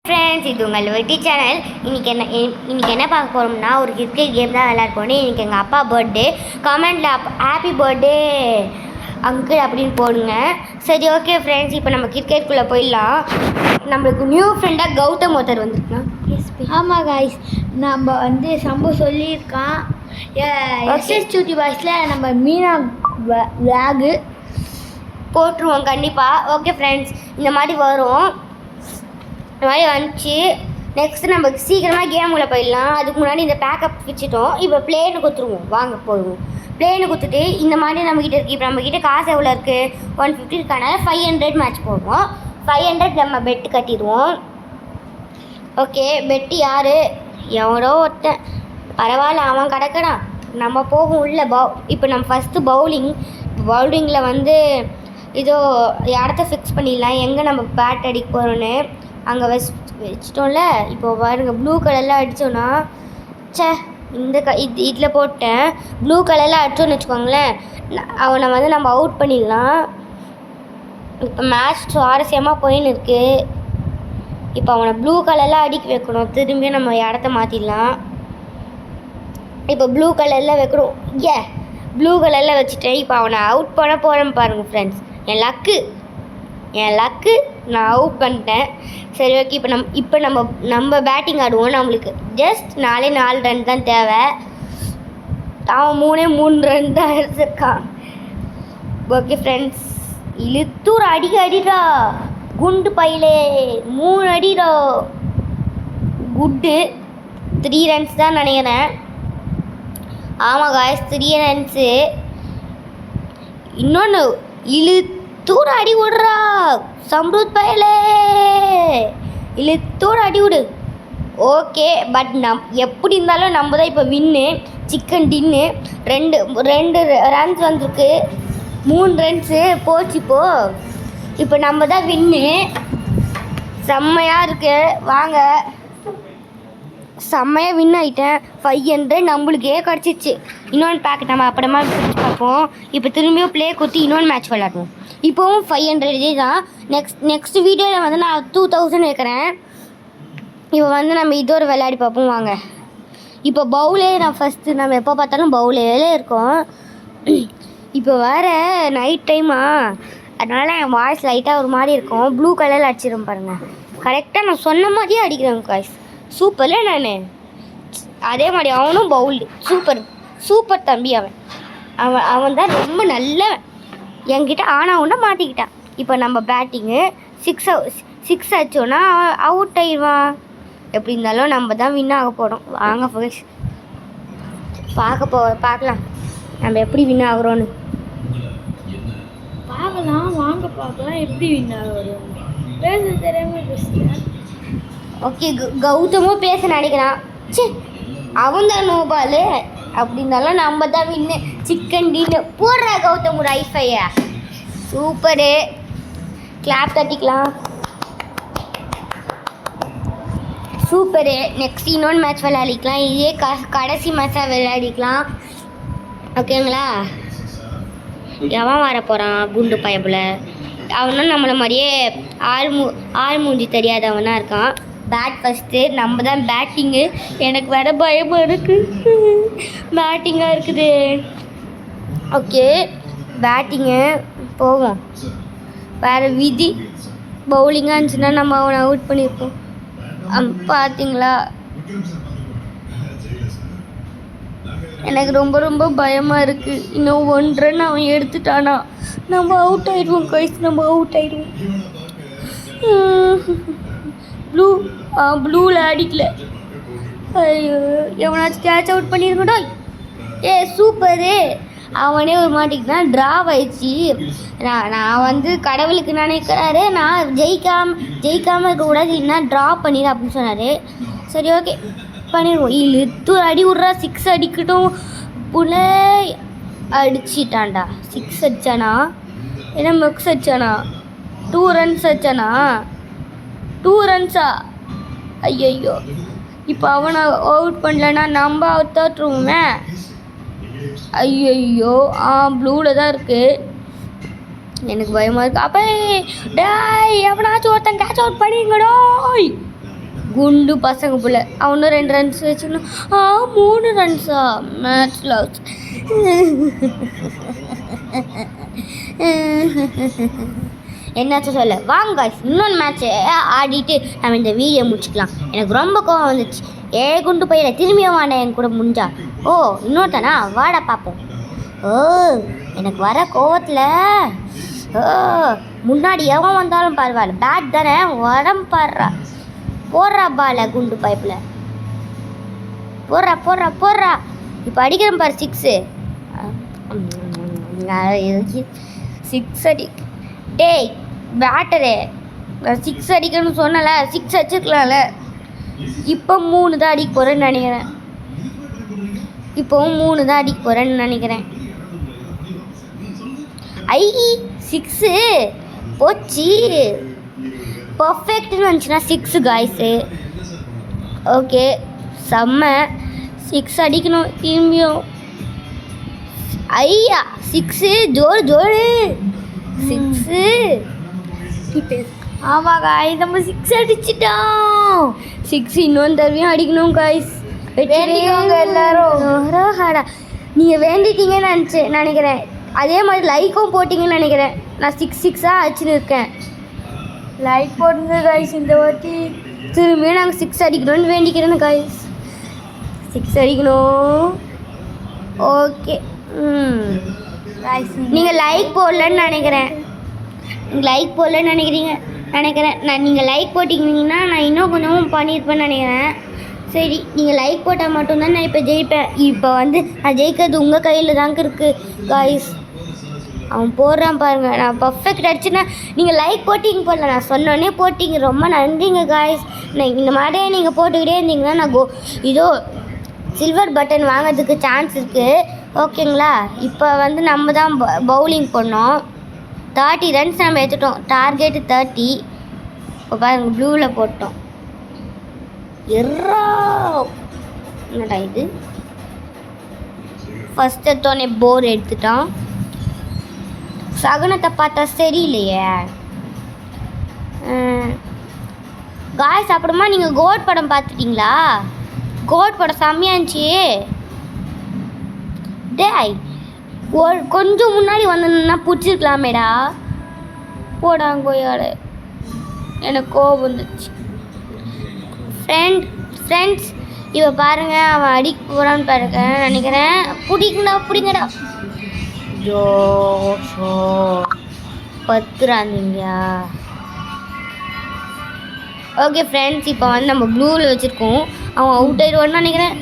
Friends, இது உங்கள் வெட்டி சேனல். இன்றைக்கி என்ன பார்க்க போகிறோம்னா, ஒரு கிரிக்கெட் கேம் தான் விளையாட போனேன். இன்றைக்கி எங்கள் அப்பா பர்த்டே. கமெண்டில் ஹாப்பி பர்த்டே அங்கிள் அப்படின்னு போடுங்க. சரி, ஓகே ஃப்ரெண்ட்ஸ், இப்போ நம்ம கிரிக்கெட்குள்ளே போயிடலாம். நம்மளுக்கு நியூ ஃப்ரெண்டாக கௌதம் ஒருத்தர் வந்துருக்கான். ஆமாம் காய்ஸ், நம்ம சம்பு சொல்லியிருக்கான். எஸ்எஸ்டி பாய்ஸில் நம்ம மீனா விளாகு போட்டுருவோம் கண்டிப்பாக. ஓகே ஃப்ரெண்ட்ஸ், இந்த மாதிரி வரும். இந்த மாதிரி வந்துச்சு. நெக்ஸ்ட்டு நம்ம சீக்கிரமாக கேமுக்குள்ளே போயிடலாம். அதுக்கு முன்னாடி இந்த பேக்கப் வச்சுட்டோம். இப்போ பிளேனு கொடுத்துருவோம். வாங்க போடுவோம். பிளேனு கொடுத்துட்டு இந்த மாதிரி நம்மக்கிட்ட இருக்குது. இப்போ நம்மக்கிட்ட காசு எவ்வளோ இருக்குது? 150 இருக்கான 500 மேட்ச் போடுவோம். 500 நம்ம பெட்டு கட்டிடுவோம். ஓகே, பெட்டு யார்? எவனோ ஒருத்தன், பரவாயில்ல, அவன் கிடக்கடான். நம்ம போகும் உள்ள இப்போ நம்ம ஃபஸ்ட்டு பவுலிங்கில் இதோ இடத்த ஃபிக்ஸ் பண்ணிடலாம். எங்கே நம்ம பேட் அடிக்க போகிறோன்னு அங்கே வச்சிட்டோம்ல. இப்போ பாருங்க, ப்ளூ கலரில் அடித்தோன்னா இதில் போட்டேன். ப்ளூ கலரில் அடித்தோன்னு வச்சுக்கோங்களேன், அவனை நம்ம அவுட் பண்ணிடலாம். இப்போ மேட்ச் சுவாரஸ்யமாக போயின்னு இருக்குது. இப்போ அவனை ப்ளூ கலரில் அடிக்க வைக்கணும். திரும்பியும் நம்ம இடத்த மாற்றிடலாம். இப்போ ப்ளூ கலரில் வைக்கணும். ப்ளூ கலரில் வச்சுட்டேன். இப்போ அவனை அவுட் பண்ண போகிறேன்னு பாருங்கள் ஃப்ரெண்ட்ஸ். என் லக்கு நான் அவுட் பண்ணிட்டேன். சரி, ஓகே, இப்போ நம்ம பேட்டிங் ஆடுவோம். நம்மளுக்கு ஜஸ்ட் 4 ரன் தான் தேவை. அவன் 3 ரன் தான் எடுத்துருக்கான். ஓகே ஃப்ரெண்ட்ஸ், இழுத்தூர் அடிடா குண்டு பையிலே 3 அடிடா. குட்டு 3 ரன்ஸ் தான் நினைக்கிறேன். ஆமாம் காய்ஸ், 3 ரன்ஸு. இன்னொன்று இழுத்தூர் அடி விடுறா சம்ருத் பயலே, இழுத்தூர் அடி விடு. ஓகே, பட் எப்படி இருந்தாலும் நம்ம தான் இப்போ வின்னு. சிக்கன் டின்னு 2 ரன்ஸ் வந்திருக்கு. 3 ரன்ஸு போச்சு. இப்போ நம்ம தான் வின்னு. செம்மையாக இருக்கு. வாங்க, செம்மையாக வின் ஆகிட்டேன். 500 நம்மளுக்கே கிடச்சிச்சு. இன்னொன்று பேக்கெட் நம்ம அப்புறமா பிடிச்சி பார்ப்போம். இப்போ திரும்பியும் ப்ளே கொடுத்து இன்னொன்று மேட்ச் விளாடுவோம். இப்போவும் 500 தான். நெக்ஸ்ட் வீடியோவில் நான் 2000 வைக்கிறேன். இப்போ நம்ம இதோட விளையாடி பார்ப்போம். வாங்க, இப்போ பவுலே நான் ஃபஸ்ட்டு நம்ம எப்போ பார்த்தாலும் பவுலே இருக்கோம். இப்போ வேறு நைட் டைமா, அதனால என் வாய்ஸ் லைட்டாக ஒரு மாதிரி இருக்கும். ப்ளூ கலரில் அடிச்சிடும் பாருங்கள். கரெக்டாக நான் சொன்ன மாதிரியே அடிக்கிறேன் காய்ஸ். சூப்பரில் நான் அதே மாதிரி அவனும் பவுல்டு. சூப்பர் தம்பி. அவன் தான் ரொம்ப நல்லவன். என்கிட்ட ஆனாவுன்னா மாட்டிக்கிட்டான். இப்போ நம்ம பேட்டிங்கு 6 அடிச்சோன்னா அவுட் ஆயிடுவான். எப்படி இருந்தாலும் நம்ம தான் வின் ஆக போகிறோம். வாங்க ஃபர்ஸ்ட் பார்க்கலாம் நம்ம எப்படி வின் ஆகுறோன்னு பார்க்கலாம். வாங்க பார்க்கலாம் எப்படி வின் ஆகுறோம். பேச தெரியாமல் பேசுகிறேன். ஓகே, கௌதமும் பேச நினைக்கிறான். அவன் தான் நோபாலு. அப்படி இருந்தாலும் நம்ம தான் வின்னு. சிக்கன் டின்னு போடுற கௌதம் ஒரு ஐஃபையா. சூப்பரு, கிளாப் தட்டிக்கலாம். சூப்பரு. நெக்ஸ்ட் இன்னொன்று மேட்ச் விளையாடிக்கலாம். இதே கடைசி மேட்சாக விளையாடிக்கலாம். ஓகேங்களா? எவன் வர போகிறான்? குண்டு பயப்புல. அவனும் நம்மளை மாதிரியே ஆள் மூஞ்சி தெரியாதவனாக இருக்கான். பேட் ஃபஸ்ட்டு நம்ம தான் பேட்டிங்கு. எனக்கு வேறு பயமாக இருக்குது. பேட்டிங்காக இருக்குது. ஓகே, பேட்டிங்கு போவோம். வேறு விதி பவுலிங்காக இருந்துச்சுன்னா நம்ம அவனை அவுட் பண்ணியிருப்போம். பார்த்தீங்களா, எனக்கு ரொம்ப பயமாக இருக்குது. இன்னும் 1 ரன் அவன் எடுத்துட்டானா நம்ம அவுட் ஆயிடுவோம் கைஸ். நம்ம அவுட் ஆயிடுவோம். ப்ளூவில் அடிக்கல. ஐயோ, எவனாச்சும் கேட்ச் அவுட் பண்ணியிருக்கடா. சூப்பரு. அவனே ஒரு மாட்டிக்கிட்டான். ட்ராவ் ஆயிடுச்சு. நான் கடவுளுக்கு நினைக்கிறாரு, நான் ஜெயிக்காமல் இருக்கக்கூடாது, இல்லைன்னா ட்ரா பண்ணிடு அப்படின்னு சொன்னார். சரி, ஓகே, பண்ணிடுவோம். இழுத்து அடி விட்றா. 6 அடிக்கட்டும். புள்ளை அடிச்சிட்டான்டா. 6 அடிச்சானா? என்ன மிக்ஸ் அடிச்சானா? 2 ரன்ஸ் அடிச்சானா? 2 ரன்ஸா? ஐயோ, இப்போ அவனை அவுட் பண்ணலன்னா நம்ம அவுட் தோற்றுவோமே. ஐயோ, ப்ளூவில் தான் இருக்குது. எனக்கு பயமாக இருக்குது. அப்போ எவனாச்சும் ஒருத்தன் கேட்ச் அவுட் பண்ணிங்கடோய். குண்டு பசங்க போல அவனும் 2 ரன்ஸ் வச்சுக்கணும். 3 ரன்ஸா மேட்ச் லாஸ். என்னாச்சும் சொல்ல வாங்க guys, இன்னொன்று மேட்ச்சு ஆடிட்டு நம்ம இந்த வீடியோ முடிச்சுக்கலாம். எனக்கு ரொம்ப கோவம் வந்துச்சு. குண்டு பையில திரும்பியும் வாடா என் கூட முடிஞ்சா. இன்னொருத்தானா வாடா பார்ப்போம். எனக்கு வர கோவத்தில் முன்னாடி எவன் வந்தாலும் பரவாயில்ல, பேட் தானே வரம் பாடுறா. போடுறா பால குண்டு பைப்பில் போடுறா. இப்போ அடிக்கிறேன் பாரு 6. 6 அடி. டேய் பேட்டரு, 6 அடிக்கணும்னு சொன்னல, 6 அடிச்சுக்கலாம்ல. இப்போ 3 தான் அடிக்க போகிறேன்னு நினைக்கிறேன். இப்போவும் 3 தான் அடிக்க போகிறேன்னு நினைக்கிறேன். 6 போச்சு. பர்ஃபெக்ட்னு வந்துச்சுன்னா 6 காய்ஸு. ஓகே செம்ம. 6 அடிக்கணும் திரும்பியும். 6 ஜோரு 6. ஆமாம் காய்ஸ், நம்ம 6 அடிச்சிட்டோம். 6 இன்னொன்று தடவையும் அடிக்கணும் காய்ஸ். வேண்டிக்கோங்க எல்லாரும். நீங்கள் வேண்டிட்டீங்கன்னு நினைக்கிறேன். அதே மாதிரி லைக்கும் போட்டிங்கன்னு நினைக்கிறேன். நான் 6 அடிச்சுன்னு இருக்கேன். லைக் போடுங்க காய்ஸ். இந்த வாட்டி திரும்பியும் நாங்கள் 6 அடிக்கணும்னு வேண்டிக்கிறேன்னு காய்ஸ். 6 அடிக்கணும். ஓகே. காய்ஸ் நீங்கள் லைக் போடலன்னு நினைக்கிறேன். நீங்கள் லைக் போட்டிங்கன்னா நான் இன்னும் கொஞ்சமும் பண்ணியிருப்பேன்னு நினைக்கிறேன். சரி, நீங்கள் லைக் போட்டால் மட்டும்தான் நான் இப்போ ஜெயிப்பேன். இப்போ வந்து நான் ஜெயிக்கிறது உங்கள் கையில் தாங்க இருக்குது காய்ஸ். அவன் போடுறான் பாருங்கள். நான் பர்ஃபெக்ட் அடிச்சுன்னா நீங்கள் லைக் போட்டிங்க நான் சொன்னோடனே போட்டிங்க. ரொம்ப நன்றிங்க காய்ஸ். இந்த மாதிரியே நீங்கள் போட்டுக்கிட்டே இருந்தீங்கன்னா நான் இதோ சில்வர் பட்டன் வாங்கிறதுக்கு சான்ஸ் இருக்குது. ஓகேங்களா? இப்போ வந்து நம்ம தான் பவுலிங் பண்ணோம். 30 ரன்ஸ் நம்ம எடுத்துட்டோம். டார்கெட்டு 30. இப்போ பாருங்கள் ப்ளூவில் போட்டோம். என்னடா இது? ஃபஸ்ட் எடுத்தோடனே போர் எடுத்துட்டோம். சகுனத்தை பார்த்தா சரியில்லையே காய்ஸ். அப்புறமா நீங்கள் கோட் படம் பார்த்துட்டிங்களா? கோட் படம் செம்மையா இருந்துச்சு. டேய் கொஞ்சம் முன்னாடி வந்தேன்னா பிடிச்சிருக்கலாமேடா. போடாங்கோயாட எனக்கு கோவம் வந்துச்சு. ஃப்ரெண்ட்ஸ் இப்போ பாருங்கள், அவன் அடிக்க போகிறான்னு பாருங்க நினைக்கிறேன். பிடிங்கடா. ஜோஷோ 10 ராந்திங்கயா. ஓகே ஃப்ரெண்ட்ஸ், இப்போ வந்து நம்ம ப்ளூவில் வச்சுருக்கோம். அவன் அவுட் ஆயிடுவான்னு நினைக்கிறேன்.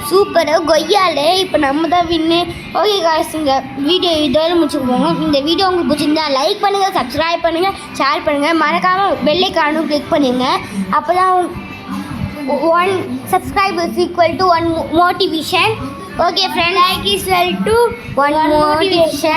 சூப்பர் கொய்யாலே. இப்போ நம்ம தான் வின்னு. ஓகே காய்ஸ், இந்த வீடியோ இதோட முடிச்சுக்கோங்க. இந்த வீடியோ உங்களுக்கு பிடிச்சிருந்தா லைக் பண்ணுங்கள், சப்ஸ்கிரைப் பண்ணுங்கள், ஷேர் பண்ணுங்கள். மறக்காமல் பெல் ஐகானும் கிளிக் பண்ணுங்கள். அப்போ தான் 1 subscriber is equal to 1 motivation. Okay friends, like is equal to 1 motivation.